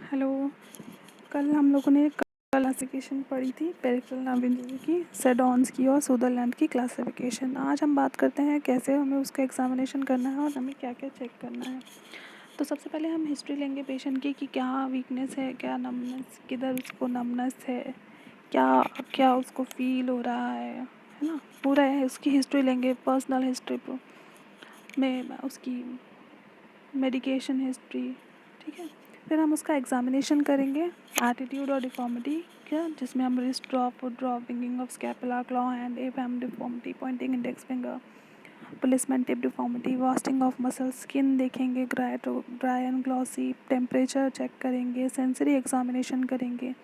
Hello. कल हम लोगों ने क्लासिफिकेशन पढ़ी थी पेरिफेरल नर्व इंजरी की, सेडॉन्स की और सुदरलैंड की क्लासिफिकेशन। आज हम बात करते हैं कैसे हमें उसका एग्जामिनेशन करना है और हमें क्या क्या चेक करना है। तो सबसे पहले हम हिस्ट्री लेंगे पेशेंट की कि क्या वीकनेस है, क्या नमनेस, किधर उसको नमनेस है, क्या क्या उसको फील हो रहा है ना, पूरा है उसकी हिस्ट्री लेंगे। पर्सनल हिस्ट्री में उसकी मेडिकेशन हिस्ट्री, ठीक है। फिर हम उसका एग्जामिनेशन करेंगे, एटीट्यूड और डिफॉर्मिटी क्या, जिसमें हम wrist drop, foot drop, winging of scapula, claw hand, ape hand deformity, pointing index finger, policeman tip deformity, wasting of muscle, skin देखेंगे, dry and glossy, temperature check करेंगे, सेंसरी एग्जामिनेशन करेंगे,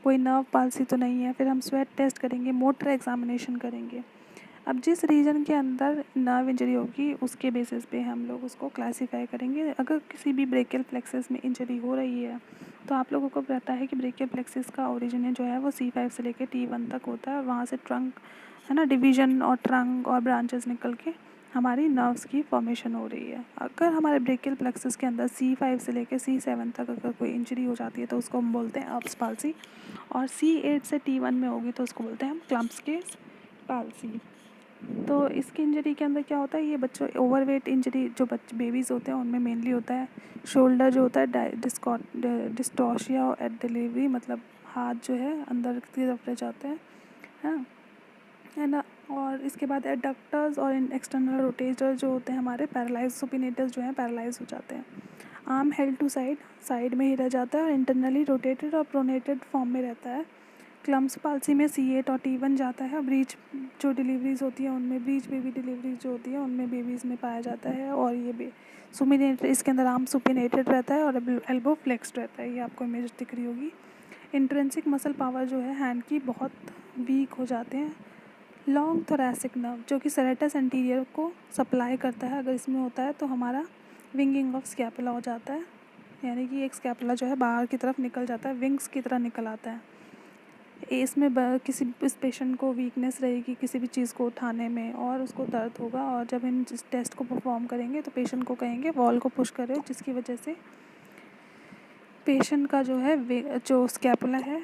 कोई nerve palsy तो नहीं है। फिर हम sweat test करेंगे, मोटर एग्जामिनेशन करेंगे। अब जिस रीजन के अंदर नर्व इंजरी होगी उसके बेसिस पे हम लोग उसको क्लासीफाई करेंगे। अगर किसी भी ब्रेकियल प्लेक्सस में इंजरी हो रही है तो आप लोगों को पता है कि ब्रेकियल प्लेक्सस का ओरिजिन जो है वो C5 से लेकर T1 तक होता है और वहाँ से ट्रंक है ना, डिवीजन और ट्रंक और ब्रांचेस निकल के हमारी नर्व्स की फॉर्मेशन हो रही है। अगर हमारे ब्रेकियल प्लेक्सस के अंदर C5 से लेकर C7 तक अगर कोई इंजरी हो जाती है तो उसको हम बोलते हैं अप्स पाल्सी, और C8 से T1 में होगी तो उसको बोलते हैं हम क्लम्प्स के पाल्सी। तो इसकी इंजरी के अंदर क्या होता है, ये बच्चों ओवरवेट इंजरी जो बच्चे बेबीज़ होते हैं उनमें मेनली होता है। शोल्डर जो होता है डिस्टॉशिया एट डिलीवरी, मतलब हाथ जो है अंदर की तरफ रह जाते हैं, हाँ, है ना। और इसके बाद एडक्टर्स और एक्सटर्नल रोटेटर जो होते हैं हमारे पैरालाइज, सुपिनेटर्स जो हैं पैरालाइज हो जाते हैं। Arm held to side, side में ही रह जाता है और इंटरनली रोटेटेड और प्रोनेटेड फॉर्म में रहता है। क्लम्प्स पाल्सी में C8 और T1 जाता है। ब्रीच जो डिलीवरीज होती हैं उनमें, ब्रीच बेबी डिलीवरीज जो होती है उनमें बेबीज़ में पाया जाता है। और ये सुपिनेटेड, इसके अंदर आर्म सुपिनेटेड रहता है और एल्बो फ्लेक्स्ड रहता है। ये आपको इमेज दिख रही होगी। इंट्रिंसिक मसल पावर जो है हैंड की बहुत वीक हो जाते हैं। लॉन्ग थोरैसिक नर्व जो कि सेरेटस एंटीरियर को सप्लाई करता है, अगर इसमें होता है तो हमारा विंगिंग ऑफ स्कैपुला हो जाता है, यानी कि एक स्कैपुला जो है बाहर की तरफ निकल जाता है, विंग्स की तरह निकल आता है। इसमें किसी इस पेशेंट को वीकनेस रहेगी किसी भी चीज़ को उठाने में और उसको दर्द होगा, और जब इन इस टेस्ट को परफॉर्म करेंगे तो पेशेंट को कहेंगे वॉल को पुश करें, जिसकी वजह से पेशेंट का जो है जो स्कैपुला है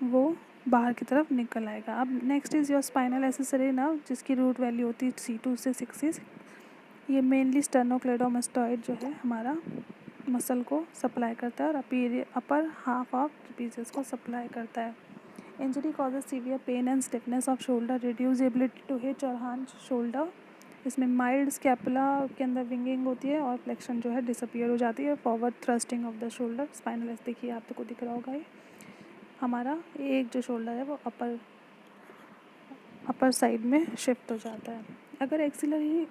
वो बाहर की तरफ निकल आएगा। अब next is your spinal accessory nerve, जिसकी रूट वैल्यू होती है C2 से 6। ये मेनली स्टर्नोक्लेडोमास्टॉइड जो है हमारा मसल को सप्लाई करता है और अपर हाफ ऑफ ट्रेपेजियस को सप्लाई करता है। Injury causes severe pain and stiffness of shoulder, reduce ability to hitch और हांच शोल्डर। इसमें माइल्ड स्कैपुला के अंदर विंगिंग होती है और फ्लेक्शन जो है डिसअपियर हो जाती है। Forward thrusting of the shoulder, spinal S देखिए आप को दिख रहा होगा, ये हमारा एक जो शोल्डर है वो अपर साइड में शिफ्ट हो जाता है। अगर एक्सिलरी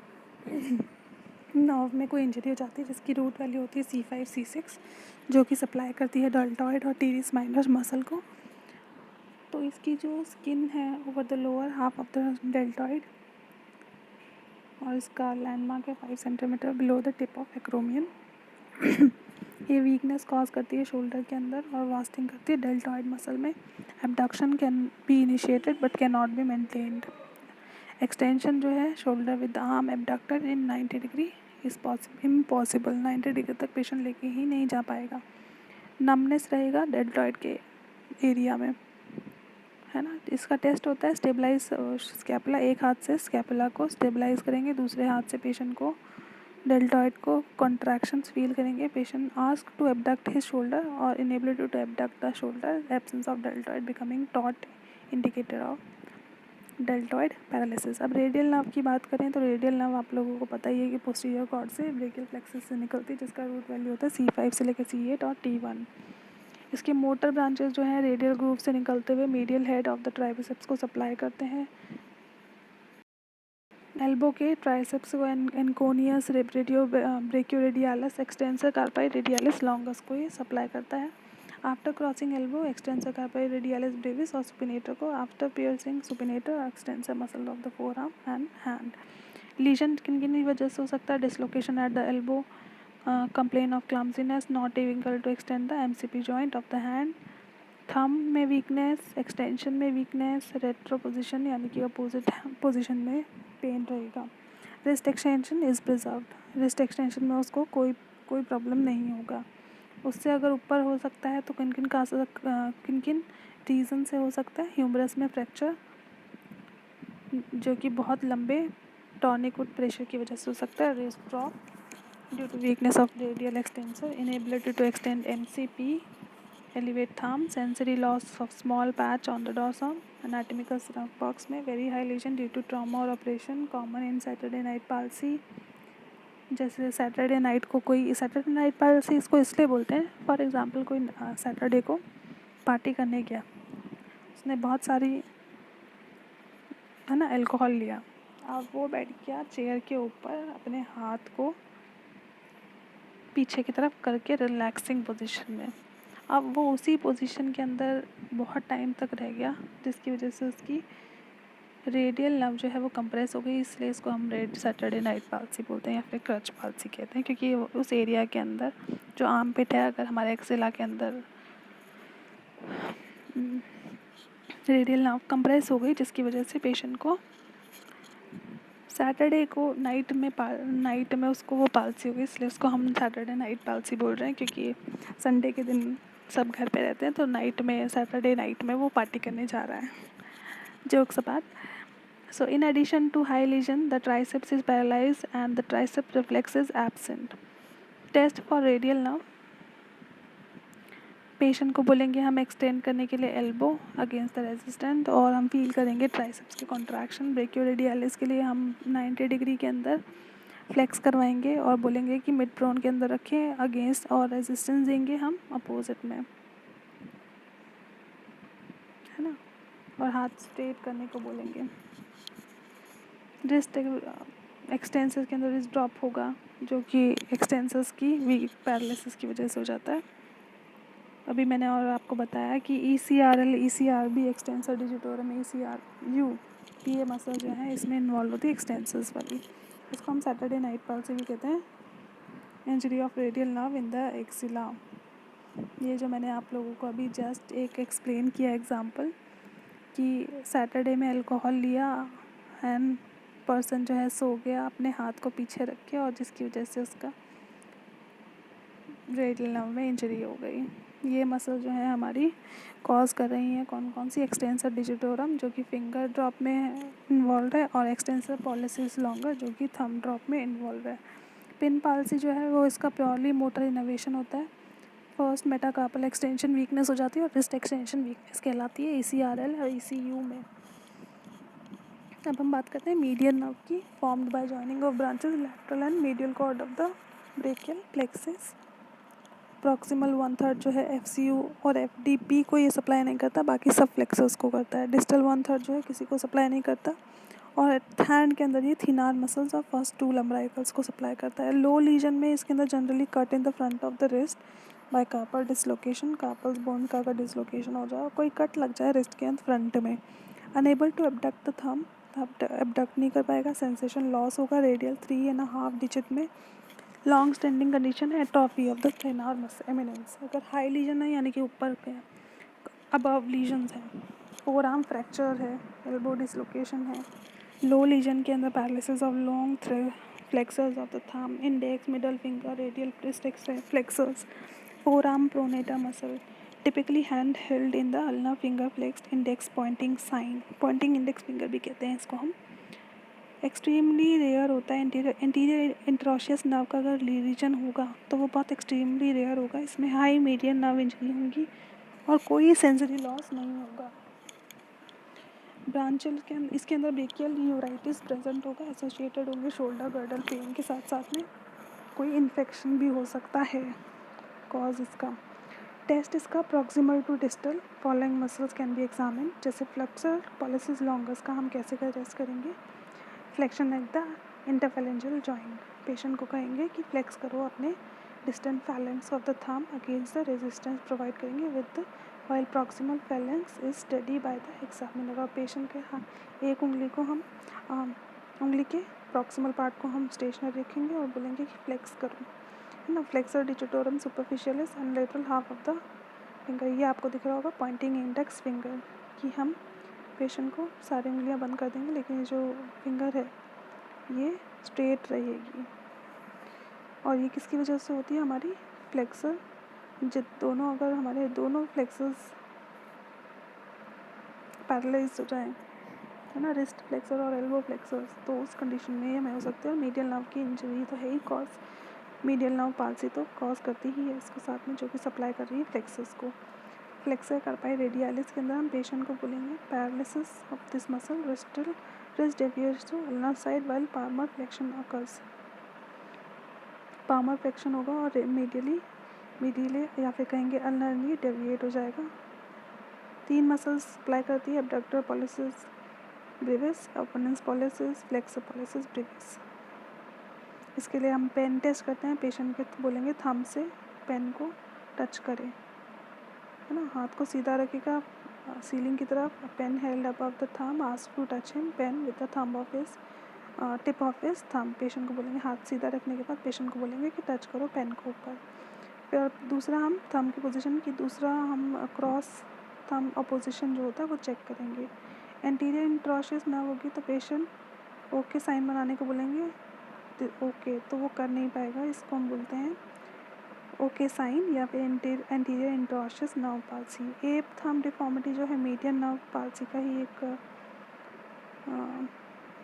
नर्व में कोई इंजरी हो जाती है जिसकी रूट वैल्यू होती है C5 C6, जो कि सप्लाई करती है डेल्टॉइड और टीरिस माइनर मसल को, तो इसकी जो स्किन है over the lower half of the deltoid और इसका लैंडमार्क है 5 centimetre below the tip of acromion. ये वीकनेस कॉज करती है शोल्डर के अंदर और वास्टिंग करती है डेल्टॉइड मसल में। Abduction can be initiated but can not be maintained. Extension जो है shoulder with arm abducted in 90 degree is impossible. 90 degree तक पेशेंट लेके ही नहीं जा पाएगा। नमनेस रहेगा डेल्टॉइड के एरिया में, है ना। इसका टेस्ट होता है स्टेबलाइज स्कैपुला, एक हाथ से स्कैपुला को स्टेबलाइज करेंगे, दूसरे हाथ से पेशेंट को डेल्टॉइड को कॉन्ट्रैक्शंस फील करेंगे। Patient ask to abduct his shoulder और inability to abduct the shoulder, absence of deltoid becoming taut indicator of deltoid paralysis. अब रेडियल नर्व की बात करें तो रेडियल नर्व आप लोगों को पता ही है कि पोस्टीरियर कॉर्ड से ब्रेकियल प्लेक्सस से निकलती है, जिसका रूट वैल्यू होता है C5 से लेकर C8 और T1। इसके मोटर ब्रांचेस जो हैं रेडियल ग्रूव से निकलते हुए medial head of the triceps को सप्लाई करते हैं। एल्बो के ट्राइसेप्स को anconeus brachioradialis extensor carpi radialis longus को ये सप्लाई करता है। After crossing elbow extensor carpi radialis brevis और सुपिनेटर को, after piercing supinator extensor muscle of the forearm and hand. Lesion किन किन वजह से हो सकता है, dislocation at the elbow, complain of clumsiness, not able to extend the MCP joint of the hand, thumb में weakness, extension में weakness, retro position यानी कि अपोजिट पोजिशन में पेन रहेगा। Wrist extension is preserved, wrist extension में उसको कोई problem नहीं होगा। उससे अगर ऊपर हो सकता है तो किन किन रीज़न से हो सकता है? ह्यूमरस में फ्रैक्चर, जो कि बहुत लंबे टॉनिक वुड प्रेशर की वजह से हो सकता है। Wrist drop due to weakness of radial extensor, inability to extend MCP, elevate thumb, sensory loss of small patch on the dorsum, anatomical snuff box में very high lesion due to trauma or operation, common in Saturday night palsy। जैसे Saturday night को कोई Saturday night palsy इसको इसलिए बोलते हैं, for example कोई Saturday को पार्टी करने गया, उसने बहुत सारी है ना अल्कोहल लिया, अब वो बैठ गया चेयर के ऊपर अपने हाथ को पीछे की तरफ करके रिलैक्सिंग पोजीशन में, अब वो उसी पोजीशन के अंदर बहुत टाइम तक रह गया, जिसकी वजह से उसकी रेडियल नर्व जो है वो कंप्रेस हो गई, इसलिए इसको हम सैटरडे नाइट पाल्सी बोलते हैं या फिर क्रच पाल्सी कहते हैं, क्योंकि उस एरिया के अंदर जो आर्म पिट है, अगर हमारे एक्सिला के अंदर रेडियल नर्व कंप्रेस हो गई, जिसकी वजह से पेशेंट को सैटरडे को नाइट में उसको वो पाल्सी हो गई, इसलिए उसको हम सैटरडे नाइट पाल्सी बोल रहे हैं, क्योंकि संडे के दिन सब घर पे रहते हैं, तो नाइट में सैटरडे नाइट में वो पार्टी करने जा रहा है। Jokes apart, so in addition to high lesion, the triceps is paralyzed and the tricep reflex is absent. Test for radial nerve, patient को बोलेंगे हम एक्सटेंड करने के लिए एल्बो अगेंस्ट द रेजिस्टेंट, और हम फील करेंगे ट्राइसेप्स के कॉन्ट्रैक्शन। ब्रेकियोरेडियलिस के लिए हम 90 डिग्री के अंदर फ्लेक्स करवाएंगे और बोलेंगे कि मिड प्रोन के अंदर रखें अगेंस्ट, और रेजिस्टेंस देंगे हम अपोजिट में, है ना, और हाथ स्ट्रेट करने को बोलेंगे। रिस्ट एक्सटेंसर्स के अंदर रिस्ट ड्रॉप होगा, जो कि एक्सटेंसर्स की वीक पैरालिसिस की वजह से हो जाता है। अभी मैंने और आपको बताया कि ECRL ECRB extensor digitorum ECRU, ये मसल जो है इसमें इन्वॉल्व होती है एक्सटेंसर्स वाली, इसको हम सैटरडे नाइट पाल्सी भी कहते हैं। Injury of radial nerve in the axilla, ये जो मैंने आप लोगों को अभी जस्ट एक एक्सप्लेन किया एग्जांपल कि सैटरडे में अल्कोहल लिया एंड पर्सन जो है सो गया अपने हाथ को पीछे रख के, और जिसकी वजह से उसका रेडियल नर्व में इंजरी हो गई। ये मसल जो है हमारी कॉज कर रही हैं कौन कौन सी? एक्सटेंसर डिजिटोरम, जो कि फिंगर ड्रॉप में इन्वॉल्व है, और एक्सटेंसर पॉलिसिस लॉन्गर, जो कि थंब ड्रॉप में इन्वॉल्व है। पिन पाल्सी जो है वो इसका प्योरली मोटर इनोवेशन होता है। फर्स्ट मेटाकार्पल एक्सटेंशन वीकनेस हो जाती है और रिस्ट एक्सटेंशन वीकनेस कहलाती है ECRL और ECU में। अब हम बात करते हैं मीडियल नर्व की, formed by joining of branches lateral and medial cord of the brachial plexus. Proximal 1/3 जो है FCU और FDP को ये सप्लाई नहीं करता, बाकी सब फ्लेक्सर्स को करता है। डिस्टल 1/3 जो है किसी को सप्लाई नहीं करता, और हैंड के अंदर ये थिनार मसल्स और फर्स्ट 2 लंबराइकल्स को सप्लाई करता है। लो लीजन में इसके अंदर generally cut in the front of the wrist by carpal dislocation, carpals bone का अगर डिसलोकेशन हो जाए, कोई कट लग जाए रिस्ट के अंदर फ्रंट में। Unable to abduct the thumb, abduct नहीं कर पाएगा, सेंसेशन लॉस होगा रेडियल 3.5 डिजिट में। लॉन्ग स्टैंडिंग कंडीशन है atrophy of the thenar eminence. अगर हाई लीजन है यानी कि ऊपर पे अबव लीजन्स हैं, फोर आर्म फ्रैक्चर है, एल्बो डिसलोकेशन है। लो लीजन के अंदर paralysis of long flexors of the thumb, index, middle finger, radial wrist flexors, forearm pronator muscle, typically hand held in the ulna finger flexed index pointing sign, pointing index finger भी कहते हैं इसको हम। Extremely rare होता है। Interior interosseous nerve का अगर reason होगा तो वो बहुत एक्सट्रीमली रेयर होगा, इसमें हाई मीडियन नर्व इंजरी होंगी और कोई सेंसरी लॉस नहीं होगा। ब्रांचियल के इसके अंदर ब्रेकियल न्यूराइटिस प्रेजेंट होगा, एसोसिएटेड होंगे शोल्डर गर्डल पेन के साथ साथ में कोई इन्फेक्शन भी हो सकता है कॉज इसका। टेस्ट इसका proximal to distal following muscles can be examine, जैसे फ्लेक्सर पॉलिसिस लॉन्गस का हम कैसे टेस्ट करेंगे? Flexion at the interphalangeal joint, patient को कहेंगे कि फ्लेक्स करो अपने distant phalanx of the thumb against the resistance provide करेंगे with while proximal phalanx is study by the examiner. और पेशेंट के एक उंगली को हम उंगली के प्रॉक्सिमल पार्ट को हम स्टेशनरी रखेंगे और बोलेंगे कि फ्लेक्स करो, है ना। Flexor digitorum superficialis and lateral half of the finger, ये आपको दिख रहा होगा पॉइंटिंग इंडेक्स फिंगर, कि हम पेशेंट को सारी उंगलियां बंद कर देंगे लेकिन जो फिंगर है ये स्ट्रेट रहेगी। और ये किसकी वजह से होती है? हमारी फ्लेक्सर जित दोनों अगर हमारे दोनों फ्लेक्सर्स पैरालाइज हो जाएं, है ना, रिस्ट फ्लेक्सर और एल्बो फ्लेक्सर्स, तो उस कंडीशन में ये हमें हो सकती है। और मीडियल नर्व की इंजरी तो है ही कॉज, मीडियल नर्व पाल्सी तो कॉज करती ही है इसको साथ में, जो कि सप्लाई कर रही है फ्लेक्सर्स को। फ्लेक्सर कार्पाई रेडियालिस के अंदर हम पेशेंट को बोलेंगे paralysis of this muscle, wrist deviates to ulnar side while palmar flexion occurs. Palmar flexion होगा और मीडियली या फिर कहेंगे अल्नरली डेविएट हो जाएगा। 3 मसल्स सप्लाई करती है, abductor pollicis brevis, opponens pollicis, flexor pollicis brevis. इसके लिए हम पेन टेस्ट करते हैं। पेशेंट के बोलेंगे थंब से पेन को टच करें, है ना, हाथ को सीधा रखेगा सीलिंग की तरफ, pen held above the thumb, ask to touch him pen with the thumb of his tip of his thumb. Patient को बोलेंगे, हाथ सीधा रखने के बाद पेशेंट को बोलेंगे कि टच करो पेन को ऊपर। फिर दूसरा हम थंब की पोजीशन की दूसरा हम क्रॉस थंब अपोजिशन जो होता है वो चेक करेंगे। एंटीरियर इंट्रोशियस नर्व होगी तो पेशेंट ओके साइन बनाने को बोलेंगे, ओके तो वो कर नहीं पाएगा, इसको हम बोलते हैं ओके साइन या फिर anterior interosseous nerve palsy. App thumb deformity जो है मीडियन नर्व पाल्सी का ही एक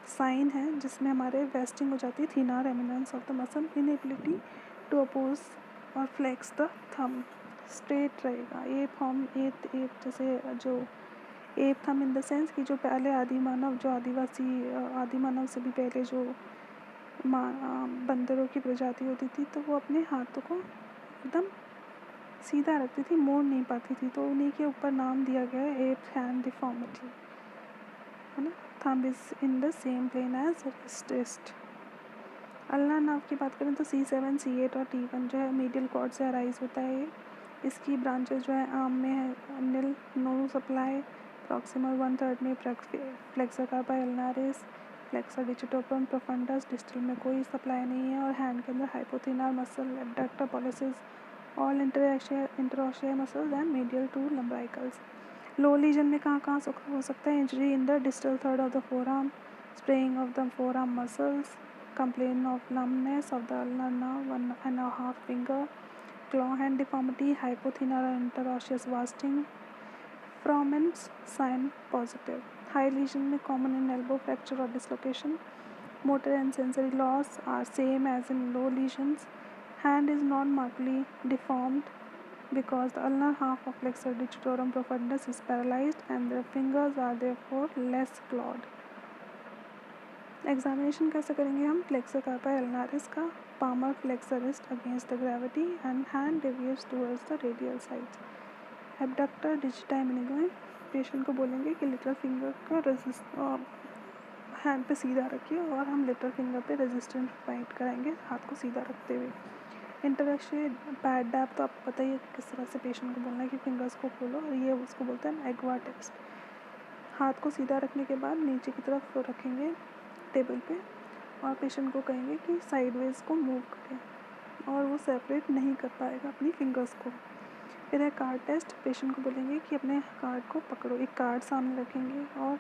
साइन है, जिसमें हमारे वेस्टिंग हो जाती है thenar eminence of the muscle, inability to oppose और फ्लेक्स द थंब, स्ट्रेट रहेगा। एप जैसे जो ape thumb in the sense कि जो पहले आदि मानव से भी पहले जो बंदरों की प्रजाति होती थी, तो वो अपने हाथों को एकदम सीधा रखती थी, मोड़ नहीं पाती थी, तो उन्हीं के ऊपर नाम दिया गया है एप हैंड डिफॉर्मिटी, है ना। Thumb is in the same plane as wrist. Ulnar nerve की बात करें तो C7, C8 और T1 जो है मीडियल कॉर्ड से अराइज होता है। इसकी ब्रांचेस जो है आर्म में है निल नो सप्लाई, प्रॉक्सिमल 1/3 में flexor carpi ulnaris, flexor digitorum profundus, distal में कोई सप्लाई नहीं है। और हैंड के अंदर hypothenar muscle, abductor pollicis, all interosseous muscles and medial two lumbricals. Low lesion में कहाँ हो सकता है injury? In the distal third of the forearm, spraying of the forearm muscles, complain of numbness of the ulnar nerve, 1.5 finger, claw hand deformity, hypothenor or interosseous wasting, Fromen's sign positive. High lesion में common in elbow fracture or dislocation. Motor and sensory loss are same as in low lesions. Hand is not markedly deformed because the ulnar half of flexor digitorum profundus is paralyzed and the fingers are therefore less clawed. Examination कैसे करेंगे हम? Flexor carpi ulnaris का, palmar flexor wrist against the gravity and hand deviates towards the radial side. Abductor digiti मिनिगोइन, patient को बोलेंगे कि little finger का hand पे सीधा रखिए और हम लिटिल फिंगर पे रेजिस्टेंस फाइट कराएंगे हाथ को सीधा रखते हुए। इंटरक्शे पैड डैप तो आपको पता ही है किस तरह से पेशेंट को बोलना है कि फिंगर्स को खोलो, और ये उसको बोलते हैं एग्वा टेस्ट। हाथ को सीधा रखने के बाद नीचे की तरफ रखेंगे टेबल पे और पेशेंट को कहेंगे कि साइडवेज को मूव करें, और वो सेपरेट नहीं कर पाएगा अपनी फिंगर्स को। फिर है कार्ड टेस्ट। पेशेंट को बोलेंगे कि अपने कार्ड को पकड़ो, एक कार्ड सामने रखेंगे और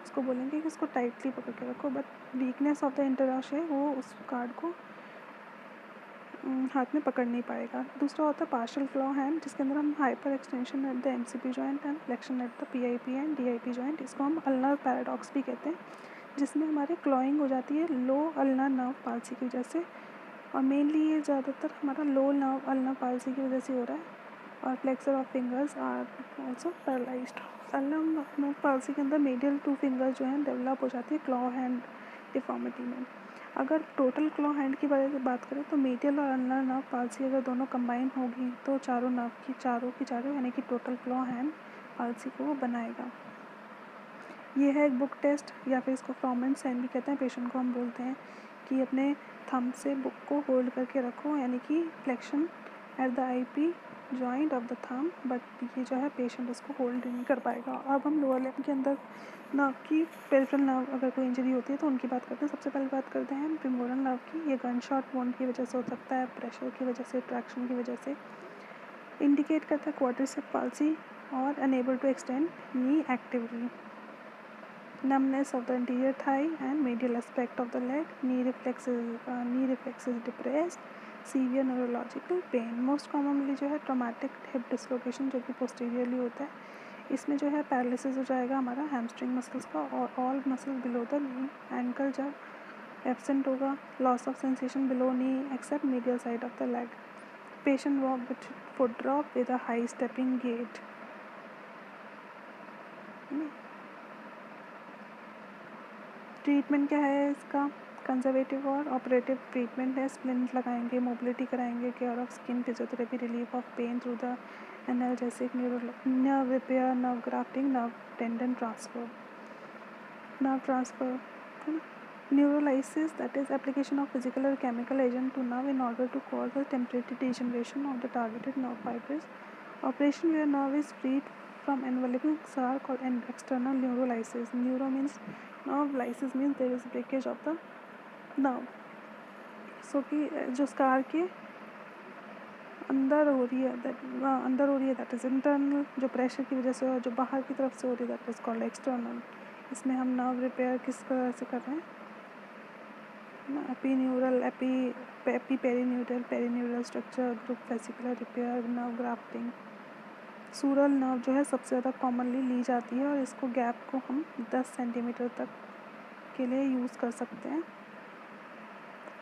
उसको बोलेंगे कि उसको टाइटली पकड़ के रखो, बट वीकनेस ऑफ द इंटरॉश है, वो उस कार्ड को हाथ में पकड़ नहीं पाएगा। दूसरा होता है पार्शियल क्लॉ हैंड, जिसके अंदर हम hyper extension at the MCP joint and flexion at the PIP and DIP joint, इसको हम अल्नर पैराडॉक्स भी कहते हैं, जिसमें हमारे क्लॉइंग हो जाती है लो अल्नर नर्व पाल्सी की वजह से, और मेनली ये ज़्यादातर हमारा लो नर्व अल्नर पाल्सी की वजह से हो रहा है। और flexor of fingers are also paralysed. Ulnar nerve palsy के अंदर मीडियल 2 फिंगर्स जो हैं डेवलप हो जाती है क्लॉ हैंड डिफॉर्मिटी में। अगर टोटल क्लॉ हैंड की बात करें तो मीडियल और अल्नर नर्व पाल्सी अगर दोनों कंबाइन होगी तो चारों नर्व की चारों यानी कि टोटल क्लॉ हैंड पाल्सी को वो बनाएगा। ये है एक बुक टेस्ट, या फिर इसको फ्रॉमेंट साइन भी कहते हैं। पेशेंट को हम बोलते हैं कि अपने थंब से बुक को होल्ड करके रखो, यानी कि flexion at the IP joint of the thumb, but ये जो है पेशेंट उसको होल्ड नहीं कर पाएगा। अब हम लोअर लिम्ब के अंदर नर्व की, पेरिफेरल नर्व अगर कोई इंजरी होती है तो उनकी बात करते हैं। सबसे पहले बात करते हैं फेमोरल नर्व की। ये गन शॉट वुंड की वजह से हो सकता है, प्रेशर की वजह से, ट्रैक्शन की वजह से। इंडिकेट करता है क्वाड्रिसेप पाल्सी और unable to extend knee actively. Numbness of the anterior thigh and medial aspect of the leg, knee reflex is depressed, severe neurological pain. Most commonly जो है ट्रॉमेटिक हिप डिसलोकेशन जो कि posteriorly होता है, इसमें जो है पैरालिसिस हो जाएगा हमारा हैमस्ट्रिंग मसल्स का और all muscle below the knee. Ankle जब एब्सेंट होगा, loss of sensation below knee except medial side of the leg. Patient walk with foot drop with a high stepping gait. Treatment क्या है इसका? Conservative और operative treatment है। Splint लगाएंगे, mobility कराएंगे, care of skin, physiotherapy, relief of pain through the analgesic, nerve repair, nerve grafting, nerve tendon transfer, nerve transfer है ना। Neurolysis that is application of physical और chemical agent to nerve in order to cause the temporary degeneration of the targeted nerve fibres. Operation where nerve is freed from enveloping scar called external neurolysis. Neuro means nerve, lysis means there is breakage of the nerve. So कि जो scar के अंदर हो रही है that is internal, जो pressure की वजह से और जो बाहर की तरफ से हो रही है that is called external. इसमें हम नर्व रिपेयर किस तरह से कर रहे हैं ना, epineural, perineural structure, group fascicular repair, nerve grafting. Sural nerve जो है सबसे ज़्यादा कॉमनली ली जाती है और इसको गैप को हम 10 सेंटीमीटर तक के लिए यूज़ कर सकते हैं।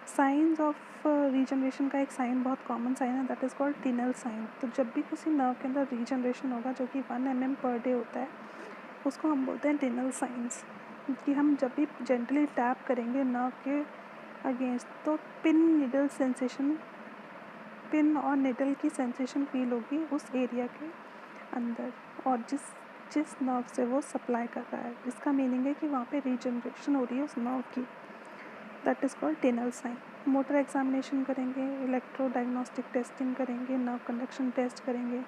साइंस ऑफ रीजनरेशन का एक साइन बहुत कॉमन साइन है that is called Tinel sign. तो जब भी किसी नर्व के अंदर रीजनरेशन होगा जो कि 1 mm पर डे होता है, उसको हम बोलते हैं टिनल साइंस। कि हम जब भी जेंटली टैप करेंगे नर्व के अगेंस्ट तो पिन और निडल की सेंसेशन फील होगी उस एरिया के अंदर और जिस नर्व से वो सप्लाई कर रहा है। इसका मीनिंग है कि वहाँ पे रीजनरेशन हो रही है उस नर्व की। That is called Tinel sign. Motor examination करेंगे, इलेक्ट्रो डायग्नोस्टिक टेस्टिंग करेंगे, नर्व कंडक्शन टेस्ट करेंगे,